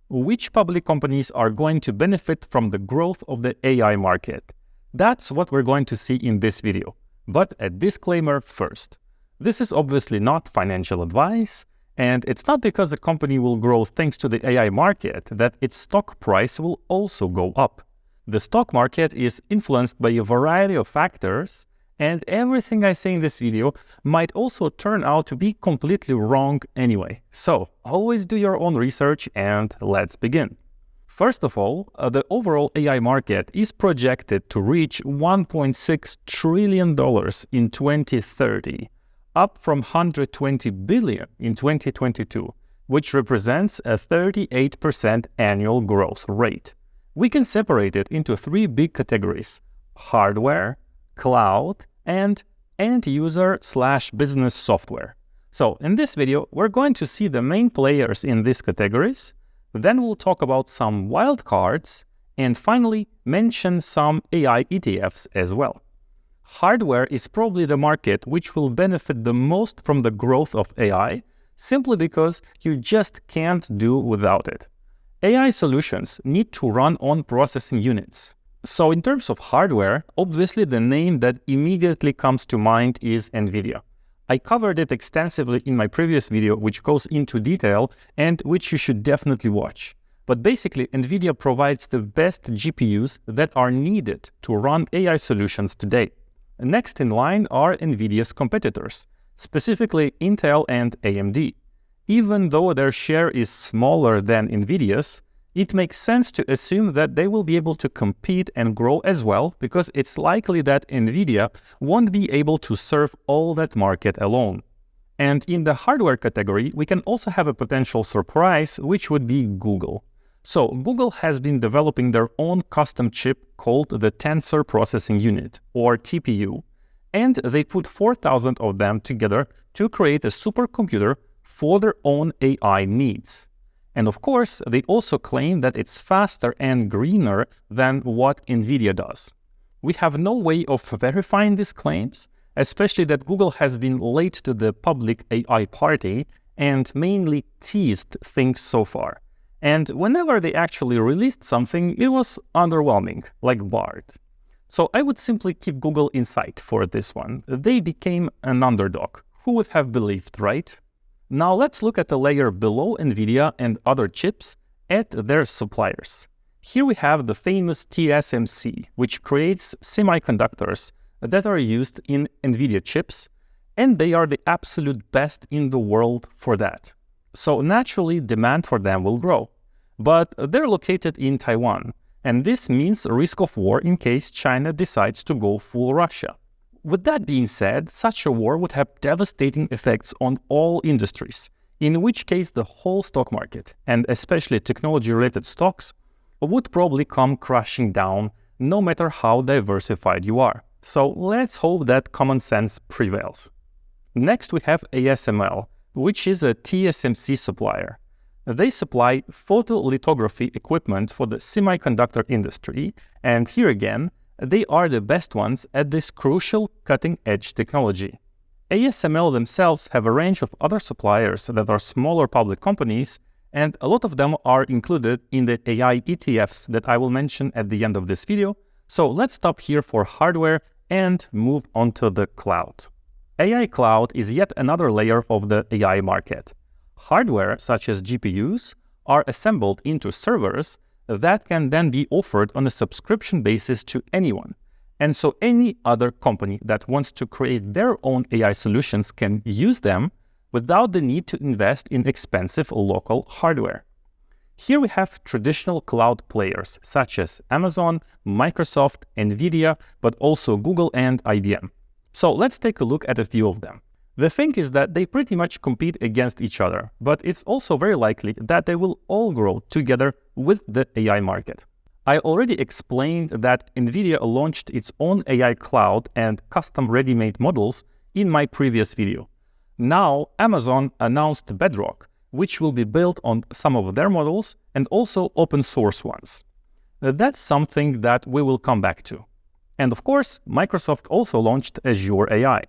Which public companies are going to benefit from the growth of the AI market? That's what we're going to see in this video. But a disclaimer first. This is obviously not financial advice, and it's not because a company will grow thanks to the AI market that its stock price will also go up. The stock market is influenced by a variety of factors, and everything I say in this video might also turn out to be completely wrong anyway. So, always do your own research and let's begin. First of all, the overall AI market is projected to reach $1.6 trillion in 2030, up from $120 billion in 2022, which represents a 38% annual growth rate. We can separate it into three big categories: hardware, cloud, and end-user/business software. So in this video, we're going to see the main players in these categories, then we'll talk about some wildcards, and finally mention some AI ETFs as well. Hardware is probably the market which will benefit the most from the growth of AI, simply because you just can't do without it. AI solutions need to run on processing units. So in terms of hardware, obviously the name that immediately comes to mind is NVIDIA. I covered it extensively in my previous video, which goes into detail and which you should definitely watch. But basically, NVIDIA provides the best GPUs that are needed to run AI solutions today. Next in line are NVIDIA's competitors, specifically Intel and AMD. Even though their share is smaller than NVIDIA's, it makes sense to assume that they will be able to compete and grow as well, because it's likely that NVIDIA won't be able to serve all that market alone. And in the hardware category, we can also have a potential surprise, which would be Google. So Google has been developing their own custom chip called the Tensor Processing Unit, or TPU, and they put 4,000 of them together to create a supercomputer for their own AI needs. And of course, they also claim that it's faster and greener than what NVIDIA does. We have no way of verifying these claims, especially that Google has been late to the public AI party and mainly teased things so far. And whenever they actually released something, it was underwhelming, like Bard. So I would simply keep Google in sight for this one. They became an underdog. Who would have believed, right? Now let's look at the layer below NVIDIA and other chips at their suppliers. Here we have the famous TSMC, which creates semiconductors that are used in NVIDIA chips, and they are the absolute best in the world for that. So naturally, demand for them will grow. But they're located in Taiwan, and this means a risk of war in case China decides to go full Russia. With that being said, such a war would have devastating effects on all industries, in which case the whole stock market, and especially technology-related stocks, would probably come crashing down no matter how diversified you are. So let's hope that common sense prevails. Next we have ASML, which is a TSMC supplier. They supply photolithography equipment for the semiconductor industry, and here again, they are the best ones at this crucial cutting-edge technology. ASML themselves have a range of other suppliers that are smaller public companies, and a lot of them are included in the AI ETFs that I will mention at the end of this video. So let's stop here for hardware and move on to the cloud. AI cloud is yet another layer of the AI market. Hardware, such as GPUs, are assembled into servers that can then be offered on a subscription basis to anyone. And so any other company that wants to create their own AI solutions can use them without the need to invest in expensive local hardware. Here we have traditional cloud players such as Amazon, Microsoft, NVIDIA, but also Google and IBM. So let's take a look at a few of them. The thing is that they pretty much compete against each other, but it's also very likely that they will all grow together with the AI market. I already explained that NVIDIA launched its own AI cloud and custom ready-made models in my previous video. Now, Amazon announced Bedrock, which will be built on some of their models and also open source ones. That's something that we will come back to. And of course, Microsoft also launched Azure AI.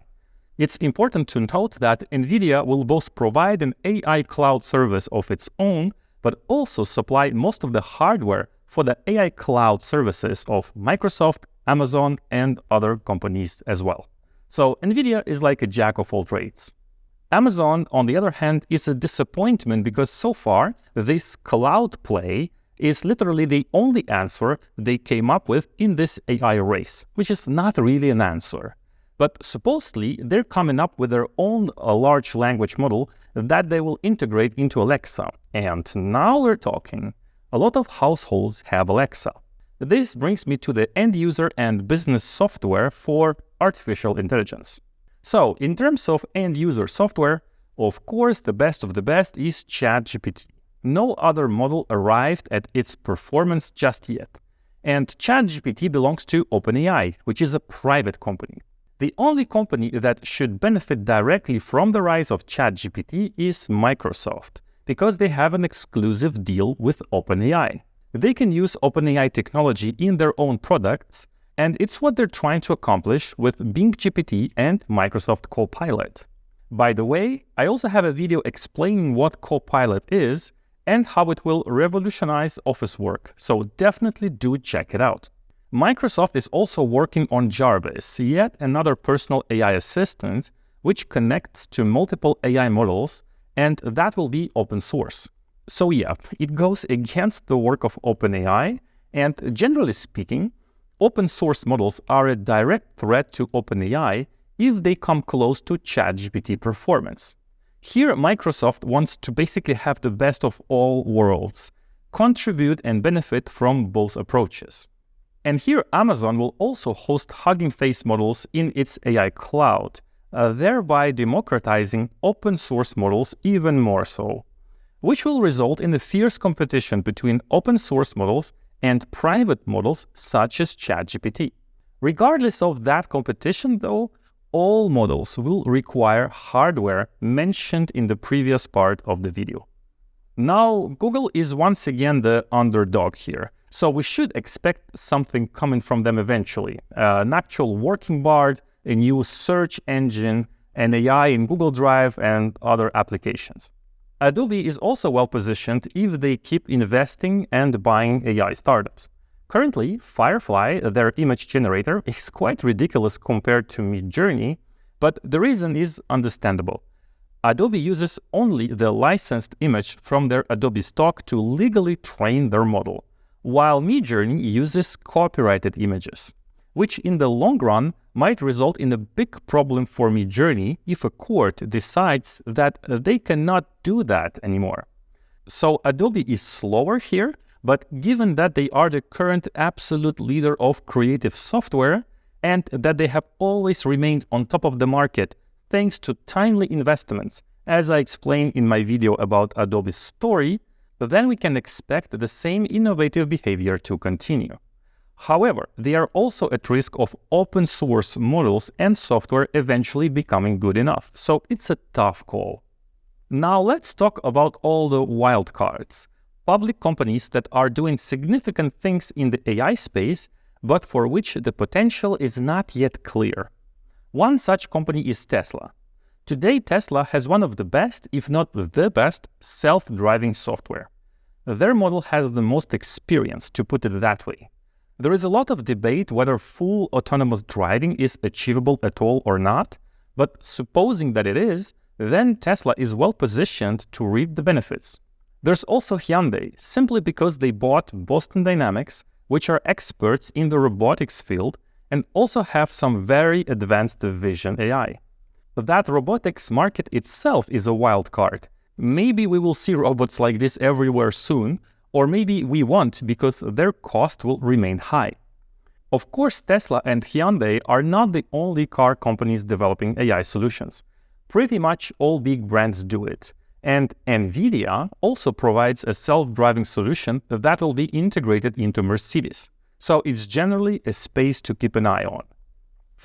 It's important to note that NVIDIA will both provide an AI cloud service of its own, but also supply most of the hardware for the AI cloud services of Microsoft, Amazon, and other companies as well. So NVIDIA is like a jack of all trades. Amazon, on the other hand, is a disappointment because so far, this cloud play is literally the only answer they came up with in this AI race, which is not really an answer. But supposedly, they're coming up with their own large language model that they will integrate into Alexa. And now we're talking. A lot of households have Alexa. This brings me to the end user and business software for artificial intelligence. So, in terms of end user software, of course, the best of the best is ChatGPT. No other model arrived at its performance just yet. And ChatGPT belongs to OpenAI, which is a private company. The only company that should benefit directly from the rise of ChatGPT is Microsoft, because they have an exclusive deal with OpenAI. They can use OpenAI technology in their own products, and it's what they're trying to accomplish with Bing GPT and Microsoft Copilot. By the way, I also have a video explaining what Copilot is and how it will revolutionize office work, so definitely do check it out. Microsoft is also working on Jarvis, yet another personal AI assistant, which connects to multiple AI models, and that will be open source. So yeah, it goes against the work of OpenAI, and generally speaking, open source models are a direct threat to OpenAI if they come close to ChatGPT performance. Here, Microsoft wants to basically have the best of all worlds, contribute and benefit from both approaches. And here, Amazon will also host Hugging Face models in its AI cloud, thereby democratizing open source models even more so, which will result in a fierce competition between open source models and private models such as ChatGPT. Regardless of that competition, though, all models will require hardware mentioned in the previous part of the video. Now, Google is once again the underdog here, so we should expect something coming from them eventually. An actual working Bard, a new search engine, an AI in Google Drive, and other applications. Adobe is also well positioned if they keep investing and buying AI startups. Currently, Firefly, their image generator, is quite ridiculous compared to Midjourney, but the reason is understandable. Adobe uses only the licensed image from their Adobe stock to legally train their model, while Midjourney uses copyrighted images, which in the long run might result in a big problem for Midjourney if a court decides that they cannot do that anymore. So Adobe is slower here, but given that they are the current absolute leader of creative software and that they have always remained on top of the market thanks to timely investments, as I explained in my video about Adobe's story, then we can expect the same innovative behavior to continue. However, they are also at risk of open source models and software eventually becoming good enough, so it's a tough call. Now let's talk about all the wildcards. Public companies that are doing significant things in the AI space, but for which the potential is not yet clear. One such company is Tesla. Today, Tesla has one of the best, if not the best, self-driving software. Their model has the most experience, to put it that way. There is a lot of debate whether full autonomous driving is achievable at all or not, but supposing that it is, then Tesla is well positioned to reap the benefits. There's also Hyundai, simply because they bought Boston Dynamics, which are experts in the robotics field and also have some very advanced vision AI. That robotics market itself is a wild card. Maybe we will see robots like this everywhere soon, or maybe we won't because their cost will remain high. Of course, Tesla and Hyundai are not the only car companies developing AI solutions. Pretty much all big brands do it. And NVIDIA also provides a self-driving solution that will be integrated into Mercedes. So it's generally a space to keep an eye on.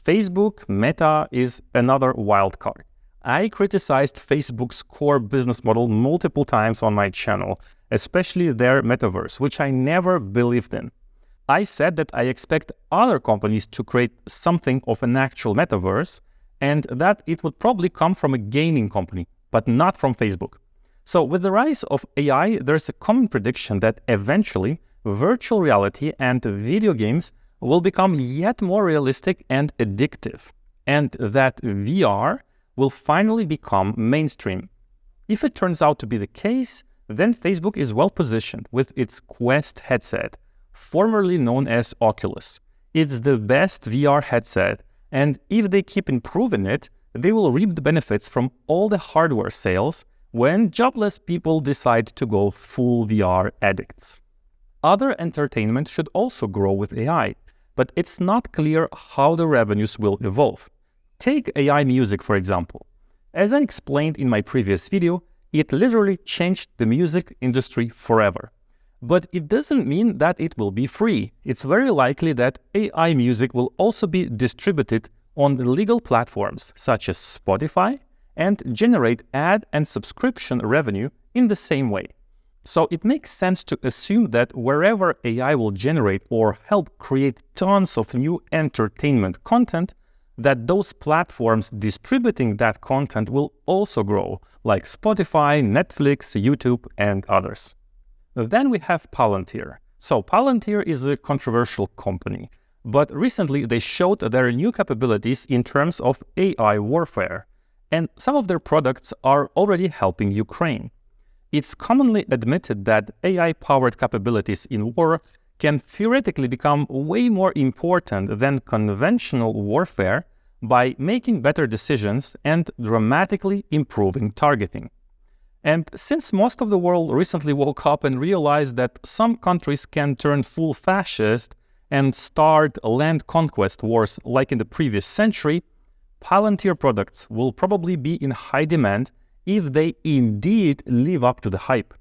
Facebook, Meta is another wild card. I criticized Facebook's core business model multiple times on my channel, especially their metaverse, which I never believed in. I said that I expect other companies to create something of an actual metaverse, and that it would probably come from a gaming company, but not from Facebook. So with the rise of AI, there's a common prediction that eventually virtual reality and video games will become yet more realistic and addictive, and that VR will finally become mainstream. If it turns out to be the case, then Facebook is well positioned with its Quest headset, formerly known as Oculus. It's the best VR headset, and if they keep improving it, they will reap the benefits from all the hardware sales when jobless people decide to go full VR addicts. Other entertainment should also grow with AI, but it's not clear how the revenues will evolve. Take AI music, for example. As I explained in my previous video, it literally changed the music industry forever. But it doesn't mean that it will be free. It's very likely that AI music will also be distributed on legal platforms such as Spotify and generate ad and subscription revenue in the same way. So it makes sense to assume that wherever AI will generate or help create tons of new entertainment content, that those platforms distributing that content will also grow, like Spotify, Netflix, YouTube, and others. Then we have Palantir. So Palantir is a controversial company, but recently they showed their new capabilities in terms of AI warfare, and some of their products are already helping Ukraine. It's commonly admitted that AI-powered capabilities in war can theoretically become way more important than conventional warfare by making better decisions and dramatically improving targeting. And since most of the world recently woke up and realized that some countries can turn full fascist and start land conquest wars like in the previous century, Palantir products will probably be in high demand if they indeed live up to the hype.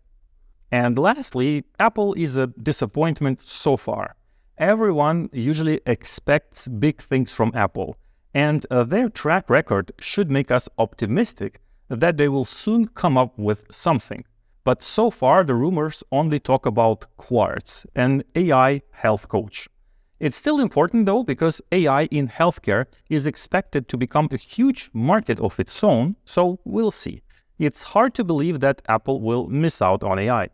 And lastly, Apple is a disappointment so far. Everyone usually expects big things from Apple, and their track record should make us optimistic that they will soon come up with something. But so far, the rumors only talk about Quartz, an AI health coach. It's still important though, because AI in healthcare is expected to become a huge market of its own, so we'll see. It's hard to believe that Apple will miss out on AI.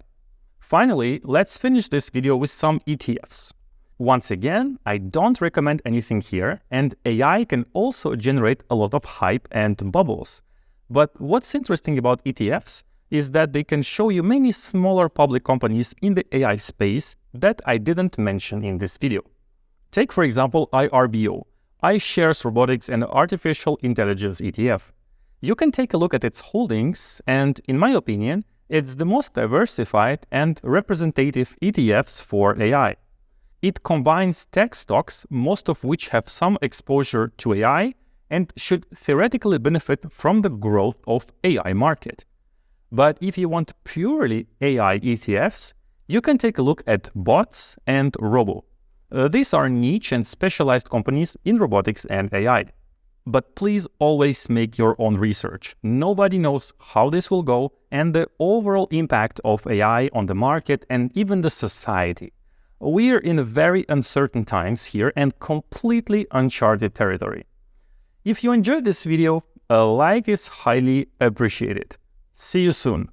Finally, let's finish this video with some ETFs. Once again, I don't recommend anything here, and AI can also generate a lot of hype and bubbles. But what's interesting about ETFs is that they can show you many smaller public companies in the AI space that I didn't mention in this video. Take, for example, IRBO, iShares Robotics and Artificial Intelligence ETF. You can take a look at its holdings, and in my opinion, it's the most diversified and representative ETFs for AI. It combines tech stocks, most of which have some exposure to AI and should theoretically benefit from the growth of AI market. But if you want purely AI ETFs, you can take a look at Bots and Robo. These are niche and specialized companies in robotics and AI. But please always make your own research. Nobody knows how this will go and the overall impact of AI on the market and even the society. We're in very uncertain times here and completely uncharted territory. If you enjoyed this video, a like is highly appreciated. See you soon.